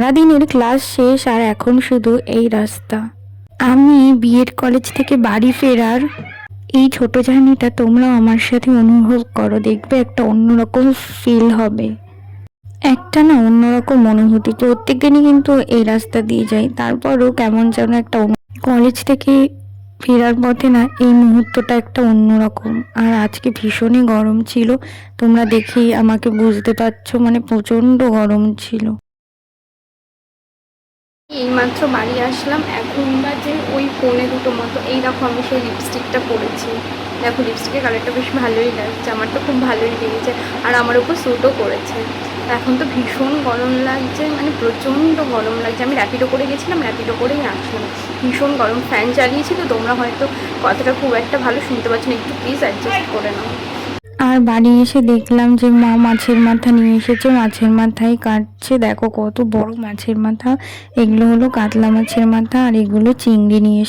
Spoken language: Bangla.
সারাদিনের ক্লাস শেষ আর এখন শুধু এই রাস্তা। আমি বিএড কলেজ থেকে বাড়ি ফেরার এই ছোট জার্নিটা তোমরাও আমার সাথে অনুভব করো, দেখবে একটা অন্যরকম ফিল হবে, একটা না অন্যরকম অনুভূতি। প্রত্যেকদিনই কিন্তু এই রাস্তা দিয়ে যাই, তারপরও কেমন যেন একটা কলেজ থেকে ফেরার পথে না এই মুহূর্তটা একটা অন্যরকম। আর আজকে ভীষণই গরম ছিল, তোমরা দেখেই আমাকে বুঝতে পারছো, মানে প্রচণ্ড গরম ছিল। এইমাত্র বাড়ি আসলাম, এখন বাজে ওই 1:45 মতো। এই দেখো আমি সেই লিপস্টিকটা পরেছি, দেখো লিপস্টিকের কালারটা বেশ ভালোই লাগছে, আমার তো খুব ভালোই লেগেছে আর আমার উপর স্যুটও করেছে। এখন তো ভীষণ গরম লাগছে, মানে প্রচণ্ড গরম লাগছে। আমি র্যাপিডো করে গেছিলাম, র্যাপিডো করেই আসলাম। ভীষণ গরম, ফ্যান চালিয়েছি তো তোমরা হয়তো কথাটা খুব একটা ভালো শুনতে পাচ্ছ না, একটু প্লিজ অ্যাডজাস্ট করে নাও। আর বাড়ি এসে দেখলাম যে মা মাছের মাথা নিয়ে এসেছে, মাছের মাথায় কাটছে, দেখো কত বড় মাছের মাথা। এগুলো হলো কাতলা মাছের মাথা আর এগুলো চিংড়ি নিয়ে